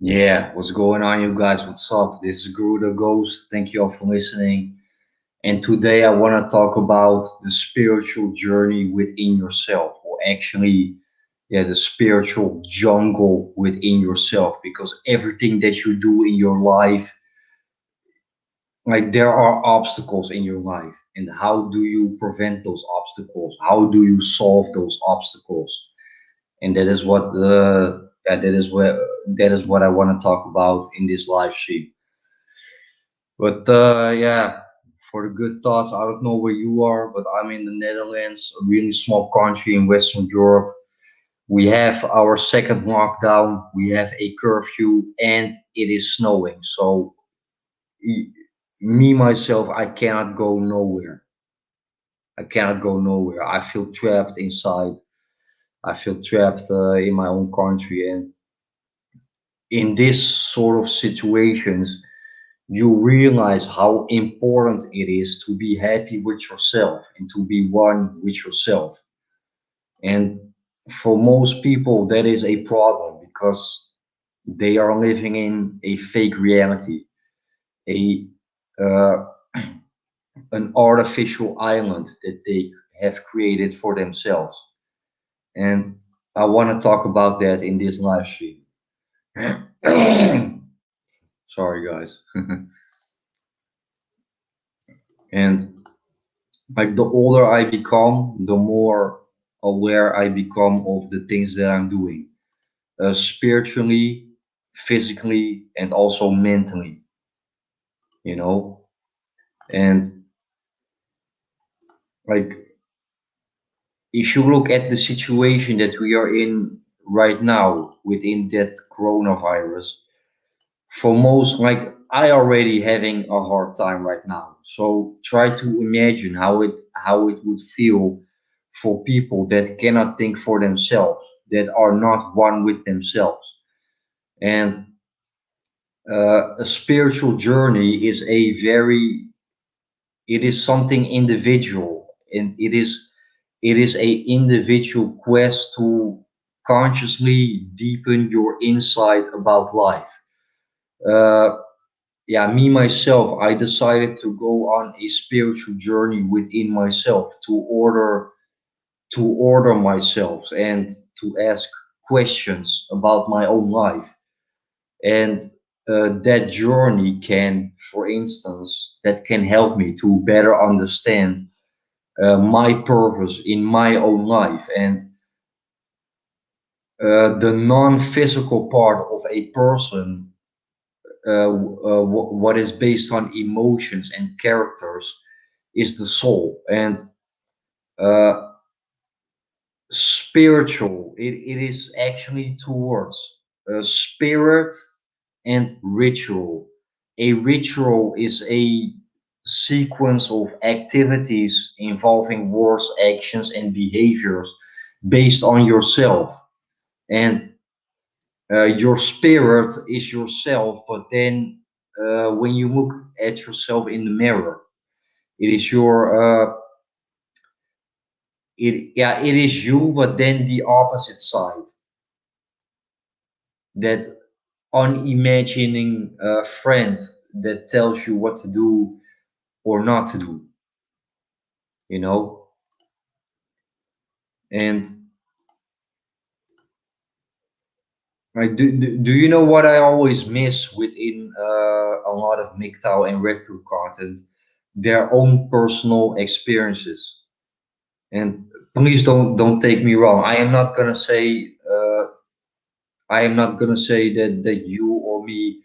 Yeah, what's going on, you guys? What's up? This is Guru the Ghost. Thank you all for listening. And today I want to talk about the spiritual journey within yourself, or actually, yeah, the spiritual jungle within yourself. Because everything that you do in your life, like there are obstacles in your life. And how do you prevent those obstacles? How do you solve those obstacles? And that is what that is what I want to talk about in this live stream. But yeah, for the good thoughts, I don't know where you are, but I'm in the Netherlands, a really small country in Western Europe. We have our second lockdown, we have a curfew, and it is snowing. So e- me myself, I cannot go nowhere. I cannot go nowhere. I feel trapped inside. I feel trapped in my own country, and in this sort of situations, you realize how important it is to be happy with yourself and to be one with yourself. And for most people, that is a problem because they are living in a fake reality, a uh, an artificial island that they have created for themselves. And I want to talk about that in this live stream. Sorry, guys. And like the older I become, the more aware I become of the things that I'm doing, spiritually, physically, and also mentally, you know. And like, if you look at the situation that we are in right now within that coronavirus, for most, like, I already having a hard time right now. So try to imagine how it would feel for people that cannot think for themselves, that are not one with themselves. And a spiritual journey is it is something individual, and it is a individual quest to consciously deepen your insight about life. Uh, yeah, me myself, I decided to go on a spiritual journey within myself to order myself and to ask questions about my own life. And that journey can, for instance, that can help me to better understand my purpose in my own life, and the non-physical part of a person, what is based on emotions and characters, is the soul. And uh, spiritual, it is actually two words: spirit and ritual. A ritual is a sequence of activities involving words, actions, and behaviors based on yourself. And your spirit is yourself, but then when you look at yourself in the mirror, it is it is you, but then the opposite side, that unimagining friend that tells you what to do or not to do, you know. And do you know what I always miss within a lot of MGTOW and Red Pill content? Their own personal experiences. And please don't take me wrong. I am not gonna say that you or me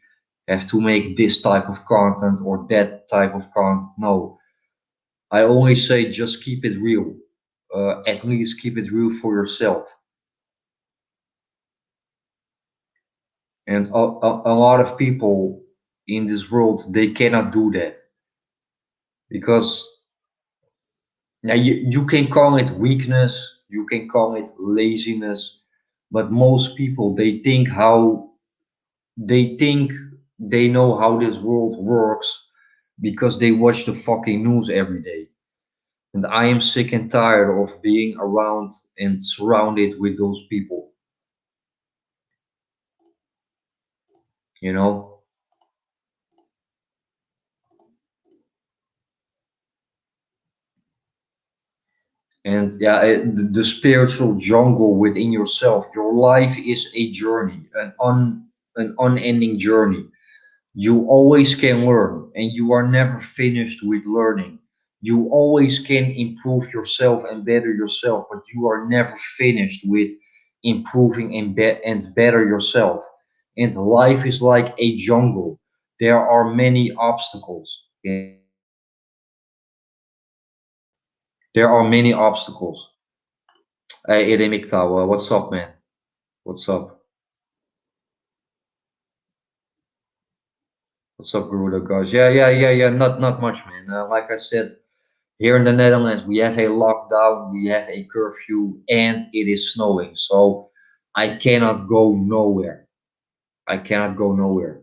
have to make this type of content or that type of content. No, I only say just keep it real. At least keep it real for yourself. And a lot of people in this world, they cannot do that because now you can call it weakness, you can call it laziness, but most people, they think they know how this world works because they watch the fucking news every day. And I am sick and tired of being around and surrounded with those people, you know? And yeah, the spiritual jungle within yourself. Your life is a journey, an unending journey. You always can learn, and you are never finished with learning. You always can improve yourself and better yourself, but you are never finished with improving and better yourself. And life is like a jungle. There are many obstacles. There are many obstacles. Hey, Eremiktawa, what's up, man? What's up? What's up, Garuda guys? Yeah. Not much, man. Like I said, here in the Netherlands, we have a lockdown, we have a curfew, and it is snowing. So I cannot go nowhere. I cannot go nowhere.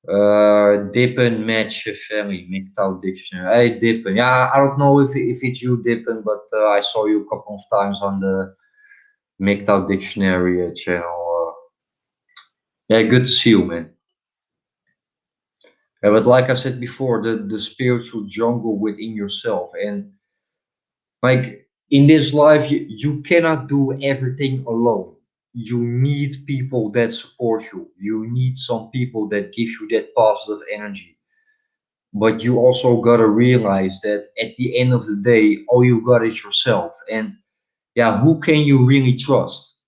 Dippen match family, MGTOW dictionary. Hey, Dippen. Yeah, I don't know if it's you, Dippen, but I saw you a couple of times on the MGTOW dictionary channel. Yeah, good to see you, man. Yeah, but like I said before, the spiritual jungle within yourself, and like in this life, you cannot do everything alone. You need people that support you. You need some people that give you that positive energy. But you also gotta realize that at the end of the day, all you got is yourself. And yeah, who can you really trust?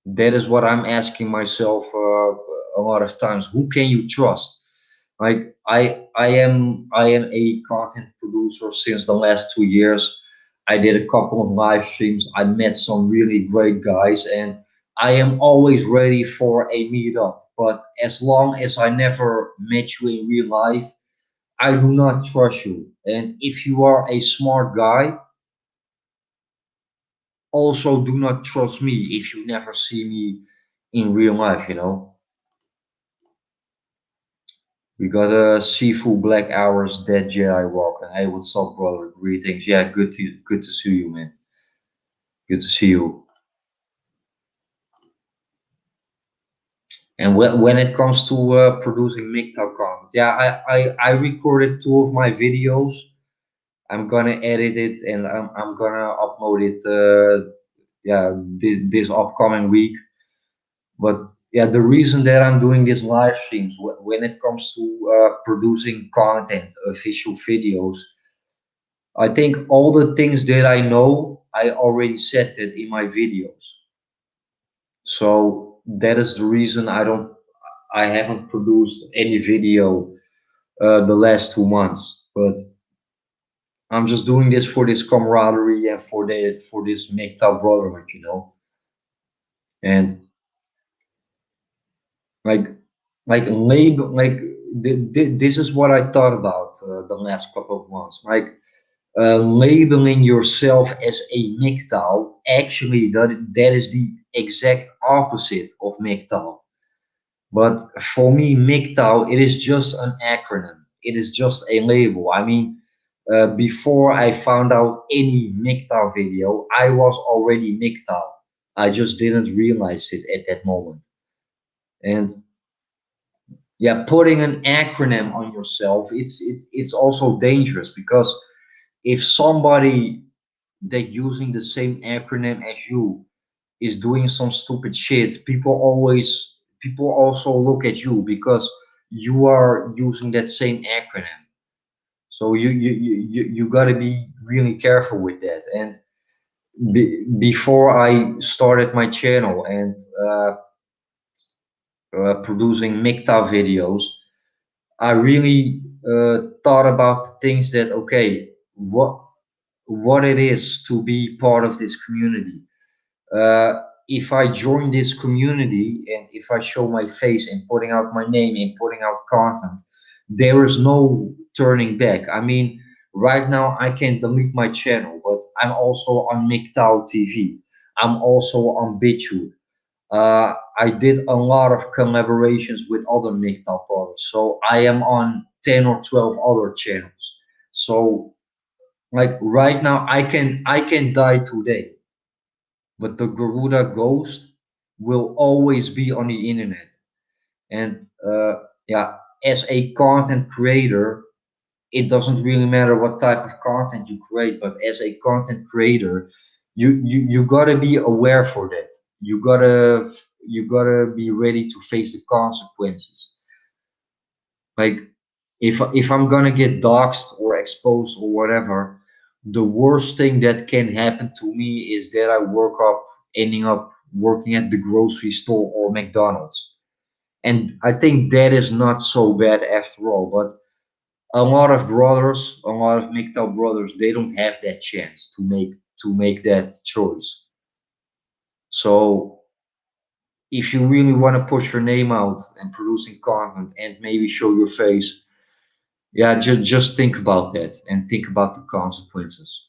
That is what I'm asking myself a lot of times. Who can you trust? Like I am a content producer since the last 2 years. I did a couple of live streams. I met some really great guys, and I am always ready for a meetup. but as long as I never met you in real life, I do not trust you. And if you are a smart guy, also do not trust me if you never see me in real life, you know. We got a Seafood Black Hours Dead Jedi walking. Hey, what's up, brother? Greetings. Yeah, good to see you, man. Good to see you. And when it comes to producing MGTOW content, yeah, I recorded two of my videos. I'm gonna edit it and I'm gonna upload it. Yeah, this upcoming week. But yeah, the reason that I'm doing these live streams when it comes to producing content, visual videos, I think all the things that I know, I already said that in my videos. So that is the reason I haven't produced any video the last 2 months. But I'm just doing this for this camaraderie and for this MGTOW brotherhood, you know. And like this is what I thought about the last couple of months. Like labeling yourself as a MGTOW, actually that is the exact opposite of MGTOW. But for me, MGTOW, it is just an acronym. It is just a label. I mean, before I found out any MGTOW video, I was already MGTOW. I just didn't realize it at that moment. And yeah, putting an acronym on yourself, it's also dangerous because if somebody that using the same acronym as you is doing some stupid shit, people also look at you because you are using that same acronym. So you got to be really careful with that. And before I started my channel and producing MGTOW videos, I really thought about the things that okay, what it is to be part of this community. If I join this community and if I show my face and putting out my name and putting out content, there is no turning back. I mean, right now I can delete my channel, but I'm also on MGTOW TV. I'm also on BitChute. I did a lot of collaborations with other MGTOW products, so I am on 10 or 12 other channels. So like right now I can die today, but the Garuda Ghost will always be on the internet. And yeah, as a content creator, it doesn't really matter what type of content you create, but as a content creator, you gotta be aware for that. You gotta be ready to face the consequences. Like if I'm gonna get doxxed or exposed or whatever, the worst thing that can happen to me is that I ending up working at the grocery store or McDonald's. And I think that is not so bad after all. But a lot of brothers, a lot of MGTOW brothers, they don't have that chance to make that choice. So if you really want to push your name out and producing content and maybe show your face, yeah, just think about that and think about the consequences.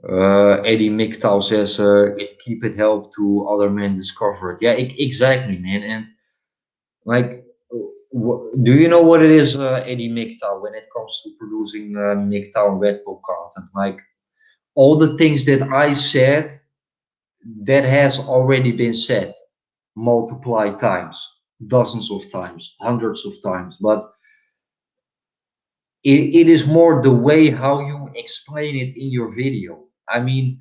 Eddie MGTOW says it keep it help to other men discover it. Yeah, exactly, man. And like, do you know what it is, Eddie MGTOW, when it comes to producing MGTOW and Red Bull content? Like all the things that I said, that has already been said multiplied times, dozens of times, hundreds of times. But it is more the way how you explain it in your video. I mean,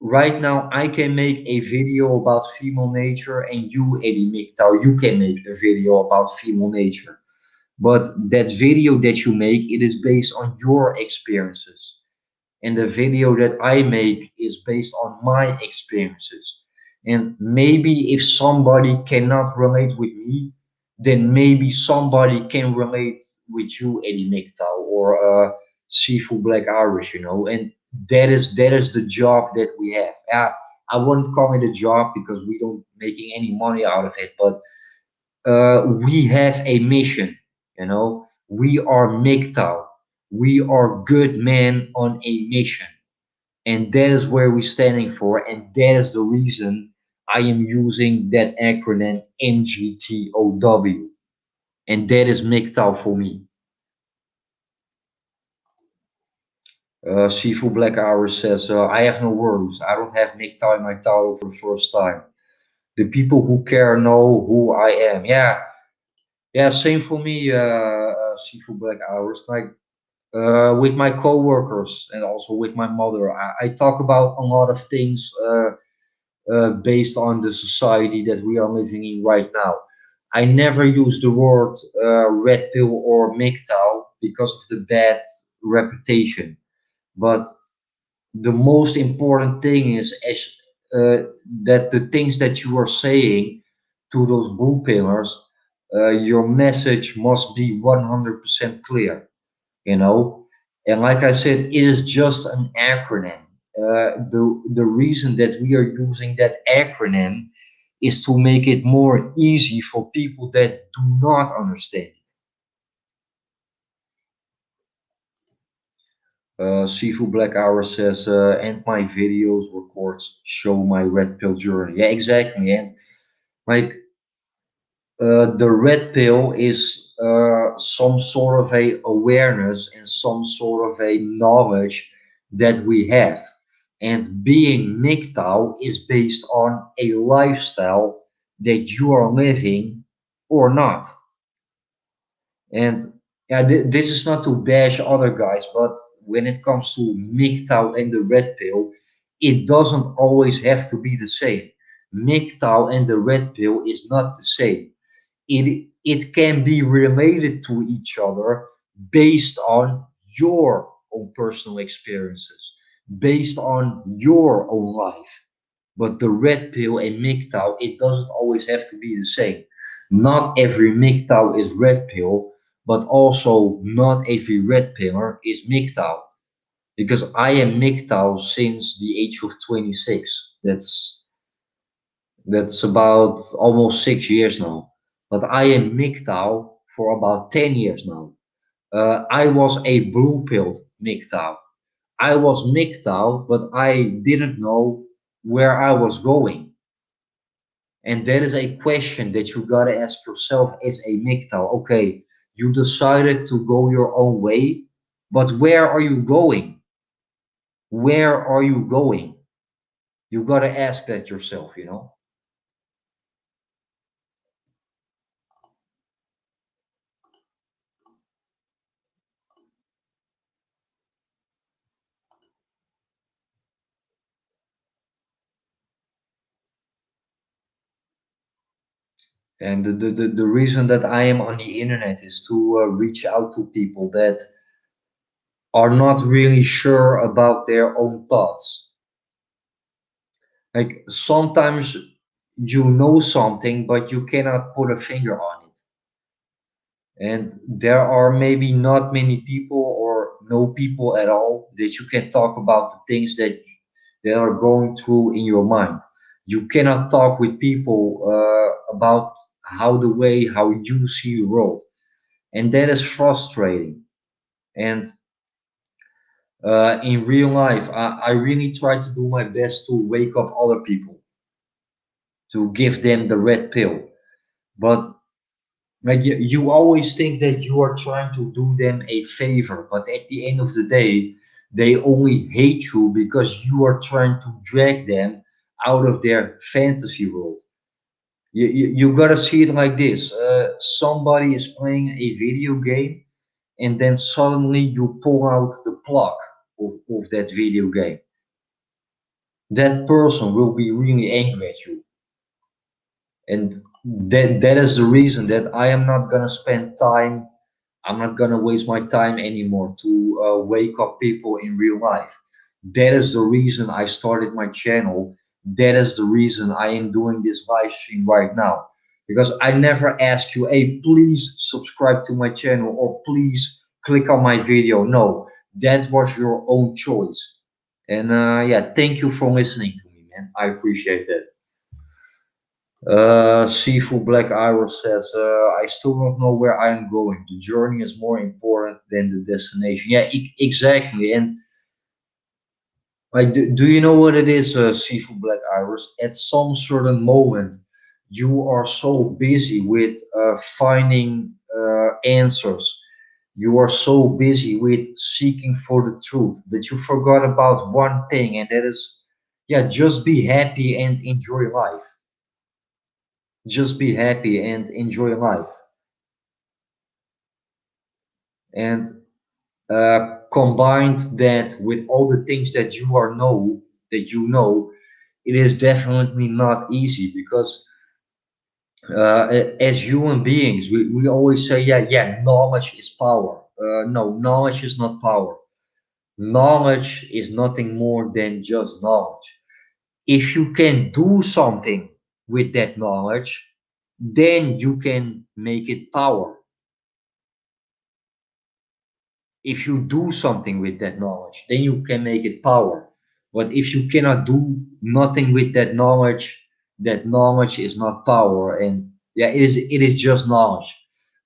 right now I can make a video about female nature, and you, Eddie MGTOW, you can make a video about female nature. But that video that you make, it is based on your experiences. And the video that I make is based on my experiences. And maybe if somebody cannot relate with me, then maybe somebody can relate with you, Eddie MGTOW, or Seafood Black Irish, you know. And that is the job that we have. I wouldn't call it a job because we don't making any money out of it, but we have a mission, you know. We are MGTOW. We are good men on a mission. And that is where we're standing for, and that is the reason I am using that acronym MGTOW. And that is MGTOW for me. Sifu Black Hour says, I have no worries. I don't have MGTOW in my title for the first time. The people who care know who I am. Yeah, yeah, same for me, Sifu Black Hours. Like with my coworkers and also with my mother, I talk about a lot of things based on the society that we are living in right now. I never use the word red pill or MGTOW because of the bad reputation. But the most important thing is that the things that you are saying to those blue pillars, your message must be 100% clear, you know. And like I said, it is just an acronym. The reason that we are using that acronym is to make it more easy for people that do not understand. Sifu Black Hour says, and my videos records show my red pill journey. Yeah, exactly. And like the red pill is some sort of a awareness and some sort of a knowledge that we have. And being MGTOW is based on a lifestyle that you are living or not. And yeah, this is not to bash other guys, but when it comes to MGTOW and the red pill, it doesn't always have to be the same. MGTOW and the red pill is not the same. It can be related to each other based on your own personal experiences, based on your own life. But the red pill and MGTOW, it doesn't always have to be the same. Not every MGTOW is red pill, but also not every red pillar is MGTOW. Because I am MGTOW since the age of 26. That's about almost 6 years now. But I am MGTOW for about 10 years now. I was a blue pilled MGTOW. I was MGTOW, but I didn't know where I was going. And that is a question that you gotta ask yourself as a MGTOW. Okay, you decided to go your own way, but where are you going? Where are you going? You gotta ask that yourself, you know? And the reason that I am on the internet is to reach out to people that are not really sure about their own thoughts. Like sometimes you know something, but you cannot put a finger on it. And there are maybe not many people or no people at all that you can talk about the things that are going through in your mind. You cannot talk with people about how you see the world, and that is frustrating. And in real life, I really try to do my best to wake up other people, to give them the red pill. But like you always think that you are trying to do them a favor, but at the end of the day, they only hate you because you are trying to drag them out of their fantasy world. You gotta see it like this: somebody is playing a video game, and then suddenly you pull out the plug of that video game. That person will be really angry at you, and that is the reason that I am not gonna spend time. I'm not gonna waste my time anymore to wake up people in real life. That is the reason I started my channel. That is the reason I am doing this live stream right now. Because I never ask you, hey, please subscribe to my channel or please click on my video. No, that was your own choice. And yeah, thank you for listening to me, man. I appreciate that. Seafood Black Iris says, I still don't know where I'm going. The journey is more important than the destination. Yeah, exactly. And like, do you know what it is, Seafood Black Iris? At some certain moment, you are so busy with finding answers. You are so busy with seeking for the truth that you forgot about one thing, and that is, yeah, just be happy and enjoy life. Just be happy and enjoy life. And combined that with all the things that you know, it is definitely not easy because as human beings, we always say, yeah, knowledge is power. No, knowledge is not power. Knowledge is nothing more than just knowledge. If you can do something with that knowledge, then you can make it power. If you do something with that knowledge, then you can make it power. But if you cannot do nothing with that knowledge is not power. And yeah, it is just knowledge.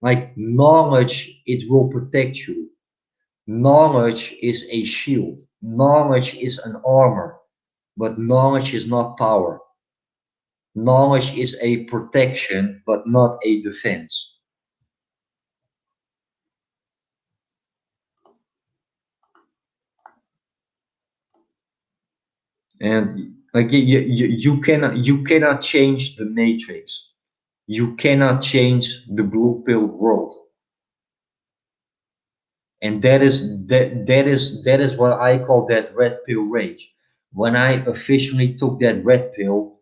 Like knowledge, it will protect you. Knowledge is a shield. Knowledge is an armor, but knowledge is not power. Knowledge is a protection, but not a defense. And like you cannot change the matrix. You cannot change the blue pill world. And that is what I call that red pill rage. When I officially took that red pill,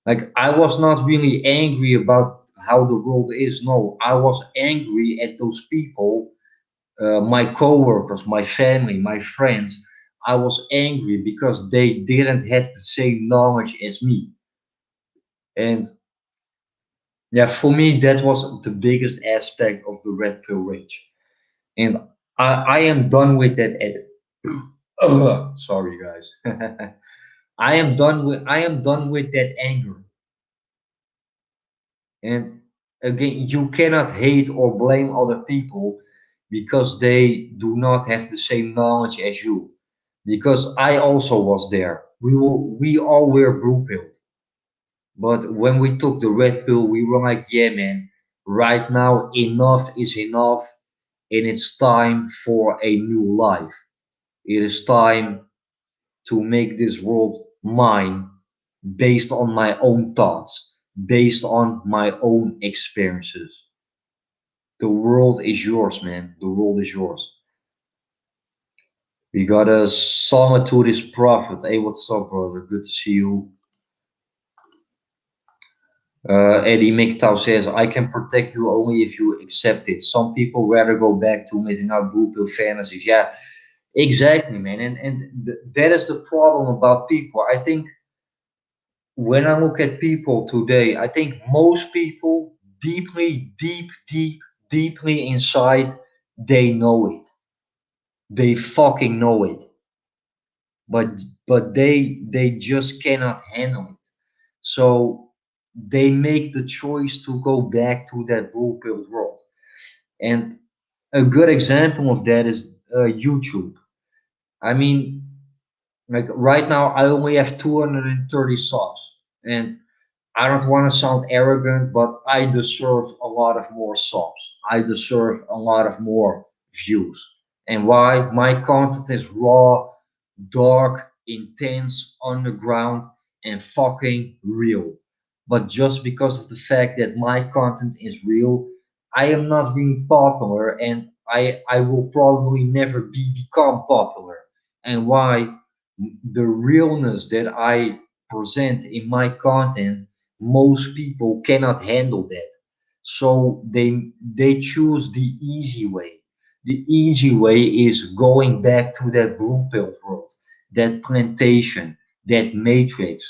like I was not really angry about how the world is. No, I was angry at those people, my coworkers, my family, my friends. I was angry because they didn't have the same knowledge as me. And yeah, for me, that was the biggest aspect of the red pill rage. And I am done with that. Sorry, guys. I am done with that anger. And again, you cannot hate or blame other people because they do not have the same knowledge as you. Because I also was there. We all were blue pilled. But when we took the red pill, we were like, yeah, man, right now enough is enough, and it's time for a new life. It is time to make this world mine based on my own thoughts, based on my own experiences. The world is yours, man. The world is yours. We got a song to this prophet. Hey, what's up, brother? Good to see you. Eddie MGTOW says, I can protect you only if you accept it. Some people rather go back to living out blue pill fantasies. Yeah, exactly, man. And that is the problem about people. I think when I look at people today, I think most people deeply inside, they know it. They fucking know it. But they just cannot handle it. So they make the choice to go back to that blue pill world. And a good example of that is YouTube. I mean, like right now, I only have 230 subs, and I don't want to sound arrogant, but I deserve a lot of more subs. I deserve a lot of more views. And why? My content is raw, dark, intense, underground, and fucking real. But just because of the fact that my content is real, I am not being popular, and I will probably never become popular. And why? The realness that I present in my content, most people cannot handle that. So they choose the easy way. The easy way is going back to that blue pill world, that plantation, that matrix.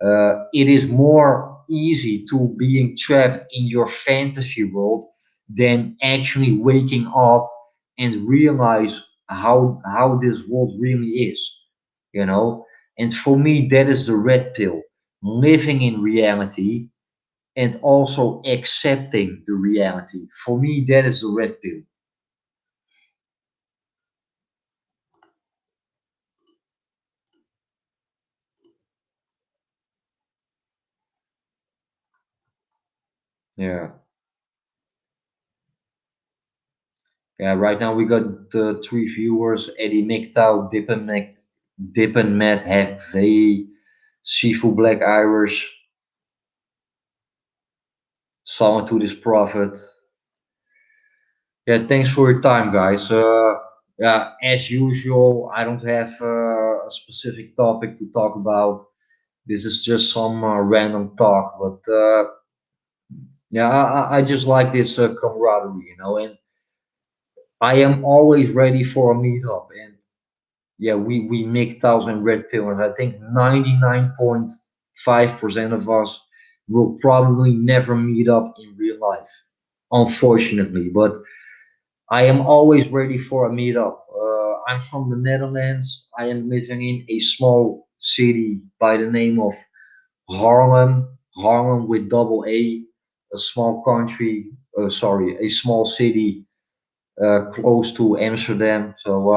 It is more easy to being trapped in your fantasy world than actually waking up and realize how this world really is, you know. And for me, that is the red pill. Living in reality and also accepting the reality. For me, that is the red pill. Yeah. Yeah, right now we got three viewers: Eddie MGTOW, Dip and Matt, Have Sifu Black Irish, Song to this Prophet. Yeah, thanks for your time, guys. Yeah, as usual, I don't have a specific topic to talk about. This is just some random talk, but yeah, I just like this camaraderie, and I am always ready for a meetup. And yeah, we make thousand red pillars. I think 99.5% of us will probably never meet up in real life, unfortunately. But I am always ready for a meetup. I'm from the Netherlands. I am living in a small city by the name of Harlem. Harlem with double a small country. Sorry, a small city close to Amsterdam. So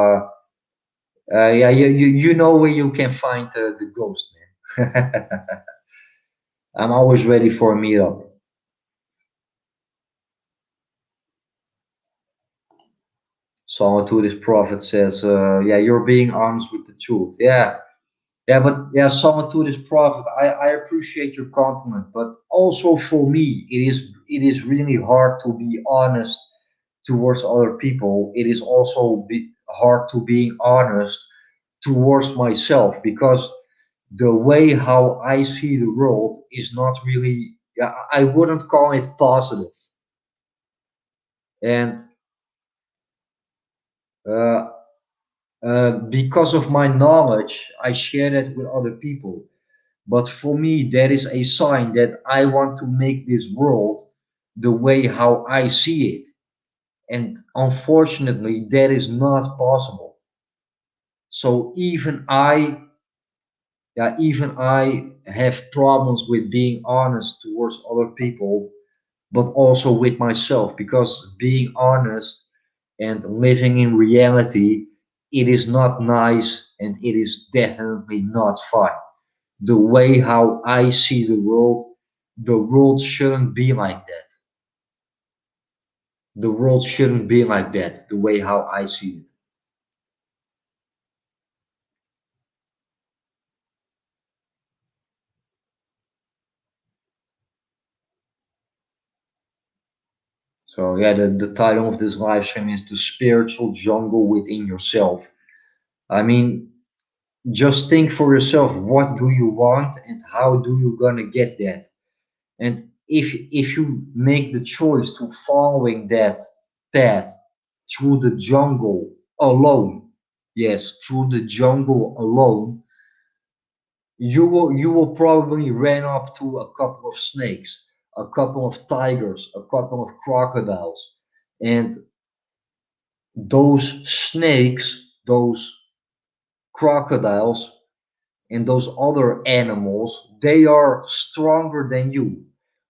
yeah, you know where you can find the ghost man. I'm always ready for a meetup. Someone to this prophet says, yeah, you're being honest with the truth. Yeah, yeah, but yeah, someone to this prophet, I appreciate your compliment, but also for me, it is really hard to be honest towards other people. It is also hard to be honest towards myself because the way how I see the world is not really, yeah, I wouldn't call it positive. And uh, because of my knowledge, I share that with other people. But for me, that is a sign that I want to make this world the way how I see it. And unfortunately, that is not possible. So even I have problems with being honest towards other people, but also with myself, because being honest and living in reality, it is not nice and it is definitely not fun. The way how I see the world shouldn't be like that. The world shouldn't be like that, the way how I see it. So yeah, the title of this live stream is The Spiritual Jungle Within Yourself. I mean, just think for yourself, what do you want and how do you gonna get that? And if you make the choice to following that path through the jungle alone, yes, through the jungle alone, you will probably run up to a couple of snakes, a couple of tigers, a couple of crocodiles, and those snakes, those crocodiles, and those other animals, they are stronger than you.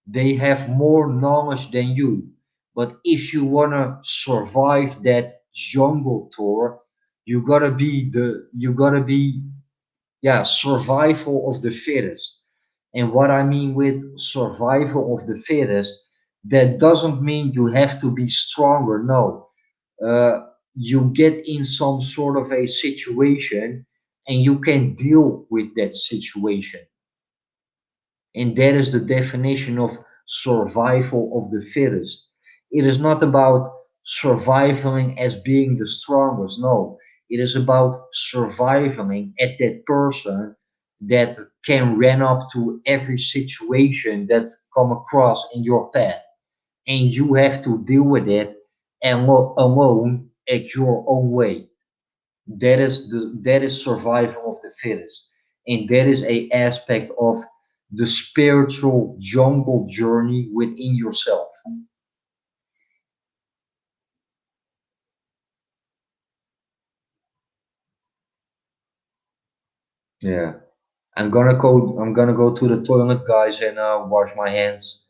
They have more knowledge than you. But if you wanna survive that jungle tour, you gotta be yeah, survival of the fittest. And what I mean with survival of the fittest, that doesn't mean you have to be stronger. No, you get in some sort of a situation and you can deal with that situation. And that is the definition of survival of the fittest. It is not about surviving as being the strongest. No, it is about surviving at that person that can run up to every situation that come across in your path, and you have to deal with it alone at your own way. That is survival of the fittest, and that is a aspect of the spiritual jungle journey within yourself. Yeah. I'm gonna go to the toilet, guys, and wash my hands.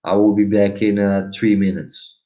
I will be back in 3 minutes.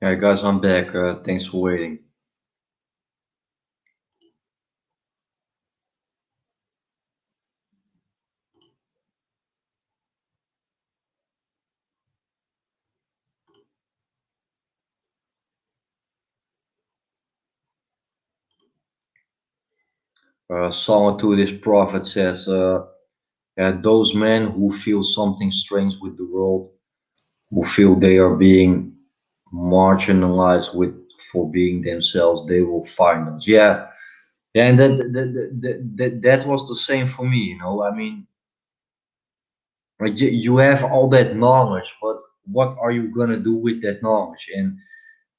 Yeah, guys, I'm back. Thanks for waiting. Psalm to this prophet says, those men who feel something strange with the world, who feel they are being marginalized with for being themselves, they will find us. Yeah, yeah, and that was the same for me. I mean, like you have all that knowledge, but what are you gonna do with that knowledge? And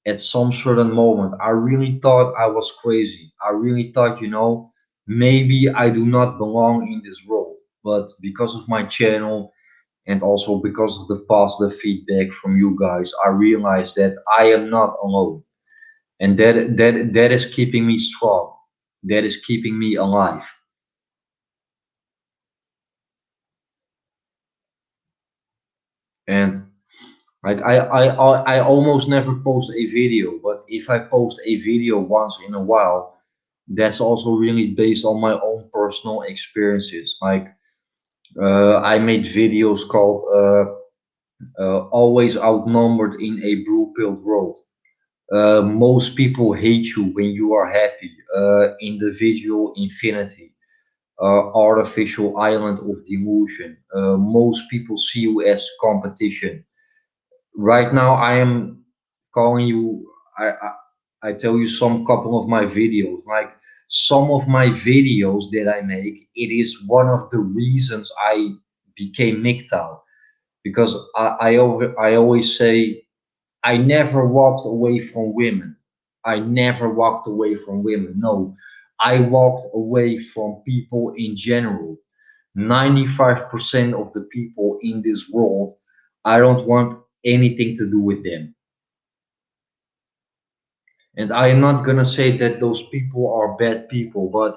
at some certain moment, I really thought I was crazy. I really thought, maybe I do not belong in this world. But because of my channel and also because of the positive feedback from you guys, I realized that I am not alone. And that is keeping me strong. That is keeping me alive. And like I almost never post a video, but if I post a video once in a while, that's also really based on my own personal experiences. Like I made videos called "Always Outnumbered in a Blue Pilled World." Most people hate you when you are happy. Individual infinity, artificial island of delusion. Most people see you as competition. Right now, I am calling you. I tell you some couple of my videos. Like some of my videos that I make, it is one of the reasons I became MGTOW because I always say I never walked away from women. I never walked away from women. No, I walked away from people in general. 95% of the people in this world, I don't want anything to do with them. And I am not gonna say that those people are bad people, but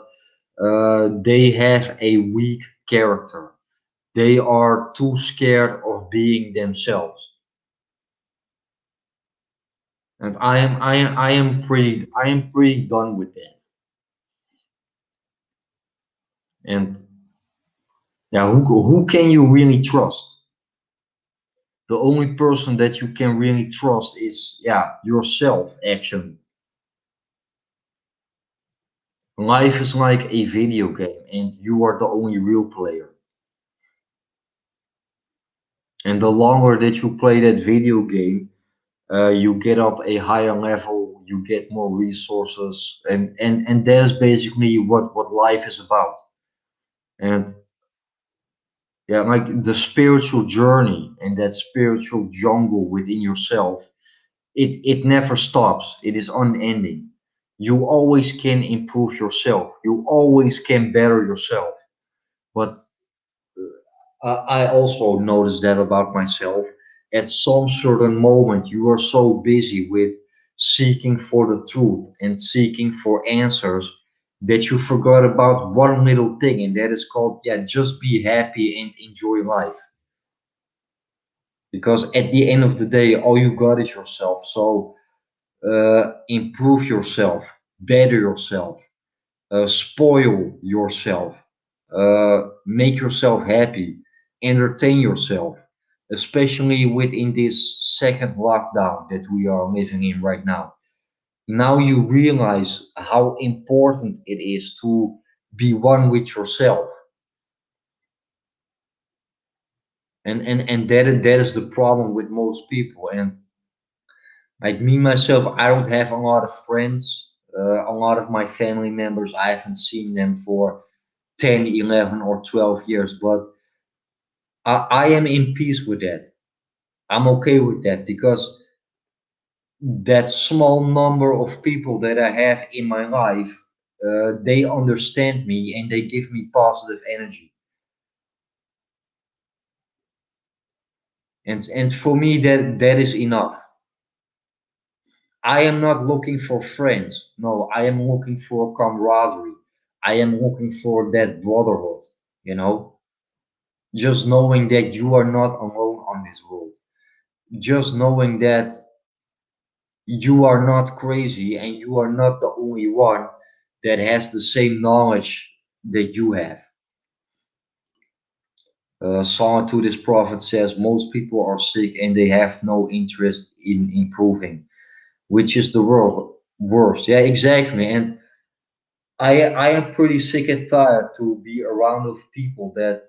they have a weak character. They are too scared of being themselves. And I am pretty done with that. And yeah, who can you really trust? The only person that you can really trust is yourself actually. Life is like a video game and you are the only real player. And the longer that you play that video game, you get up a higher level, you get more resources, and that is basically what life is about. And yeah, like the spiritual journey and that spiritual jungle within yourself, it never stops. It is unending. You always can improve yourself. You always can better yourself. But I also noticed that about myself. At some certain moment, you are so busy with seeking for the truth and seeking for answers that you forgot about one little thing, and that is called, just be happy and enjoy life. Because at the end of the day, all you got is yourself. So improve yourself, better yourself, spoil yourself, make yourself happy, entertain yourself, especially within this second lockdown that we are living in right now. Now you realize how important it is to be one with yourself. And that is the problem with most people. And like me myself, I don't have a lot of friends. A lot of my family members, I haven't seen them for 10, 11, or 12 years, but I am in peace with that. I'm okay with that because that small number of people that I have in my life, they understand me and they give me positive energy. And for me, that is enough. I am not looking for friends. No, I am looking for camaraderie. I am looking for that brotherhood, you know? Just knowing that you are not alone on this world. Just knowing that you are not crazy and you are not the only one that has the same knowledge that you have. Psalm to this prophet says most people are sick and they have no interest in improving, which is the world worst. Yeah, exactly. And I am pretty sick and tired to be around of people that,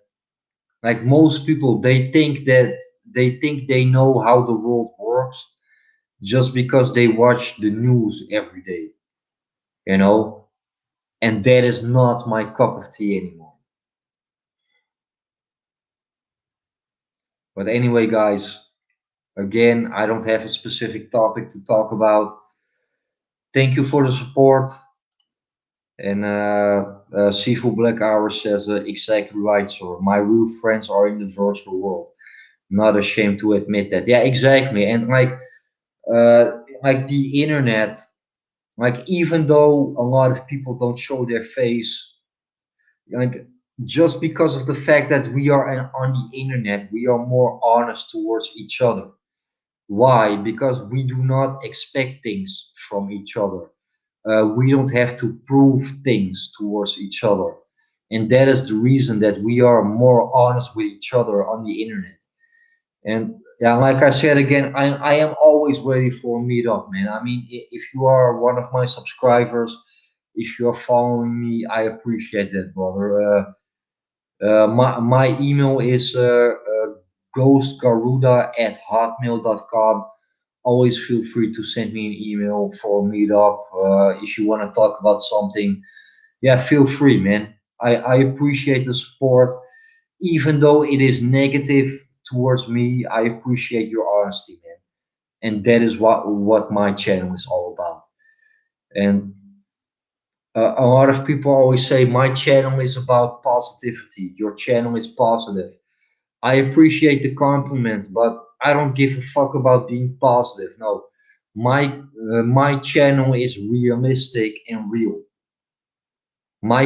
like most people, they think they know how the world works just because they watch the news every day, you know? And that is not my cup of tea anymore. But anyway, guys, again, I don't have a specific topic to talk about. Thank you for the support. And Seafood Black Hour says, exactly right, sir. My real friends are in the virtual world. Not ashamed to admit that. Yeah, exactly. And like the internet, like even though a lot of people don't show their face, like just because of the fact that we are on the internet, we are more honest towards each other. Why? Because we do not expect things from each other. We don't have to prove things towards each other. And that is the reason that we are more honest with each other on the internet. And yeah, like I said again, I am always ready for a meetup, man. I mean, if you are one of my subscribers, if you are following me, I appreciate that, brother. My email is ghostgaruda@hotmail.com. Always feel free to send me an email for a meetup. If you want to talk about something, yeah, feel free, man. I appreciate the support, even though it is negative towards me. I appreciate your honesty, man, and that is what my channel is all about. And a lot of people always say my channel is about positivity. Your channel is positive. I appreciate the compliments, but I don't give a fuck about being positive. No, my channel is realistic and real. My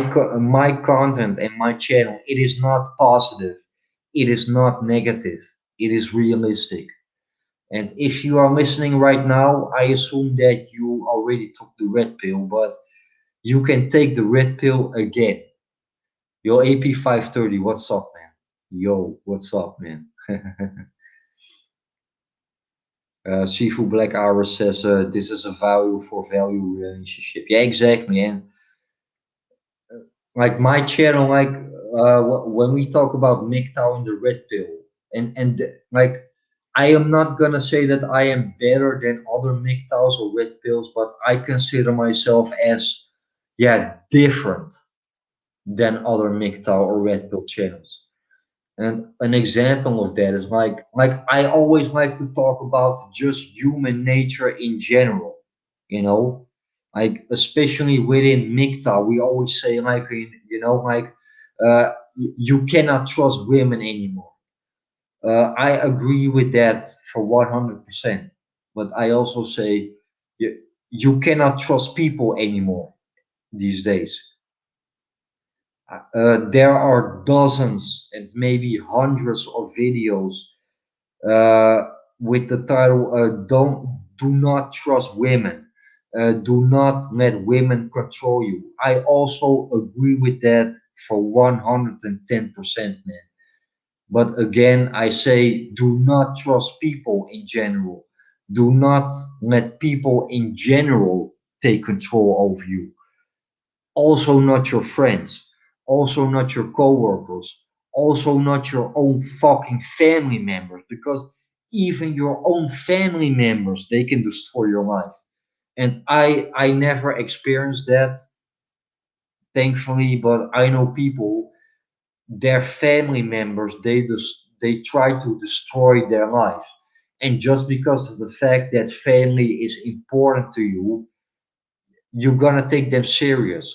content and my channel, it is not positive. It is not negative. It is realistic. And if you are listening right now, I assume that you already took the red pill, but you can take the red pill again. Yo, AP530, what's up, man? Yo, what's up, man? Seafood Black Hour says this is a value for value relationship. Yeah, exactly. And like my channel, like when we talk about MGTOW and the red pill, like I am not gonna say that I am better than other MGTOWs or red pills, but I consider myself as, yeah, different than other MGTOW or red pill channels. And an example of that is like I always like to talk about just human nature in general, you know, like especially within MGTOW, we always say like like you cannot trust women anymore. I agree with that for 100%, but I also say you cannot trust people anymore these days. There are dozens and maybe hundreds of videos with the title "Don't Do Not Trust Women." Do not let women control you. I also agree with that for 110%, man. But again, I say do not trust people in general. Do not let people in general take control of you. Also, not your friends. Also, not your coworkers. Also, not your own fucking family members. Because even your own family members, they can destroy your life. And I never experienced that, thankfully, but I know people, their family members, they try to destroy their lives. And just because of the fact that family is important to you, you're gonna take them serious,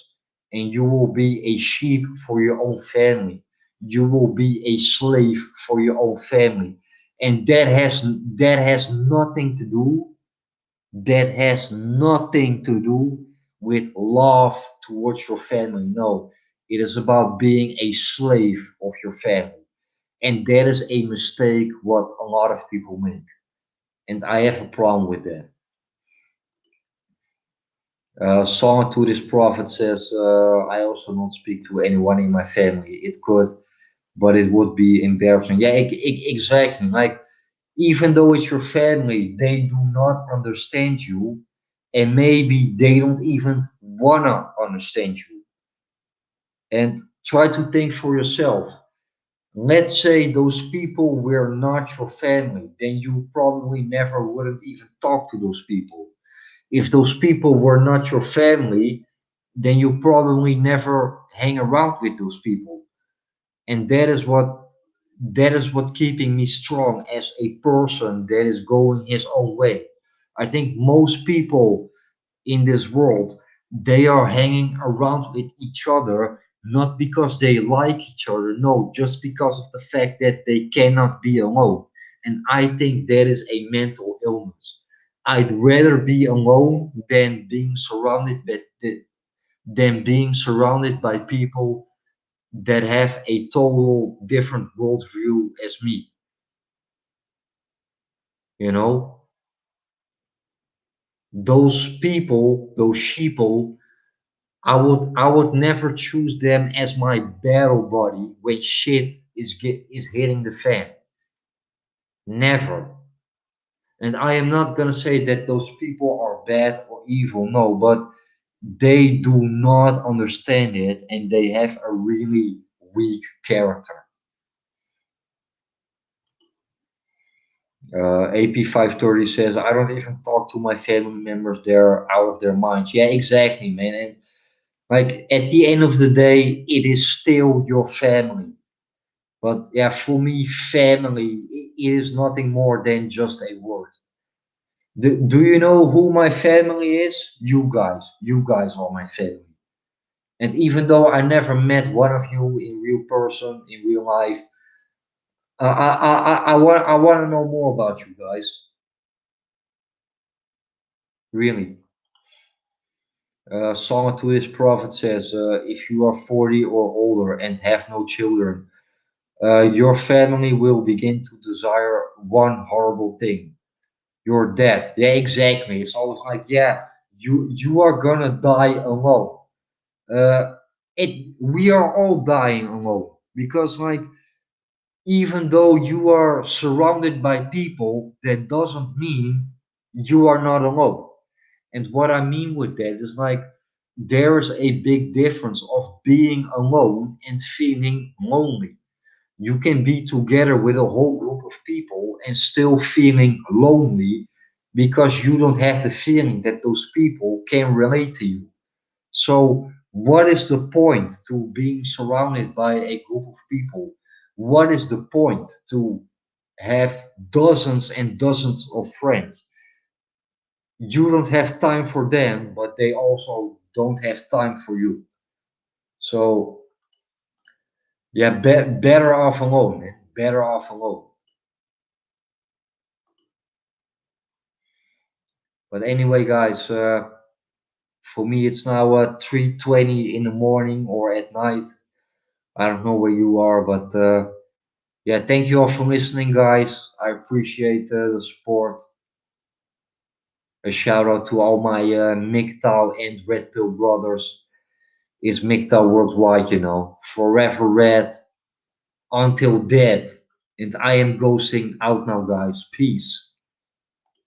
and you will be a sheep for your own family. You will be a slave for your own family, and that has nothing to do. That has nothing to do with love towards your family. No, it is about being a slave of your family, and that is a mistake what a lot of people make, and I have a problem with that. Song to this prophet says, I also don't speak to anyone in my family. It could, but it would be embarrassing. Yeah, exactly. Like, even though it's your family, they do not understand you, and maybe they don't even wanna understand you. And try to think for yourself. Let's say those people were not your family, then you probably never wouldn't even talk to those people. If those people were not your family, then you probably never hang around with those people. And that is what keeping me strong as a person that is going his own way. I think most people in this world, they are hanging around with each other not because they like each other, no, just because of the fact that they cannot be alone. And I think that is a mental illness. I'd rather be alone than being surrounded by people that have a total different worldview as me. You know, those people, those sheeple, I would never choose them as my battle buddy when shit is hitting the fan. Never. And I am not gonna say that those people are bad or evil, no, but they do not understand it and they have a really weak character. AP530 says, I don't even talk to my family members, they're out of their minds. Yeah, exactly, man. And like at the end of the day, it is still your family. But yeah, for me, family is nothing more than just a word. Do you know who my family is? You guys. You guys are my family. And even though I never met one of you in real person, in real life, I want to know more about you guys. Really. Psalm to his prophet says, if you are 40 or older and have no children, your family will begin to desire one horrible thing, your death. Yeah, exactly. It's always like, yeah, you are gonna die alone. Uh, we are all dying alone because like even though you are surrounded by people, that doesn't mean you are not alone. And what I mean with that is like there is a big difference of being alone and feeling lonely. You can be together with a whole group of people and still feeling lonely because you don't have the feeling that those people can relate to you. So, what is the point to being surrounded by a group of people? What is the point to have dozens and dozens of friends? You don't have time for them, but they also don't have time for you. So, yeah, better off alone, man. Better off alone. But anyway, guys, for me it's now 3:20 in the morning or at night. I don't know where you are, but yeah, thank you all for listening, guys. I appreciate the support. A shout out to all my MGTOW and Red Pill brothers. Is MGTOW worldwide, forever red until dead. And I am ghosting out now, guys. Peace.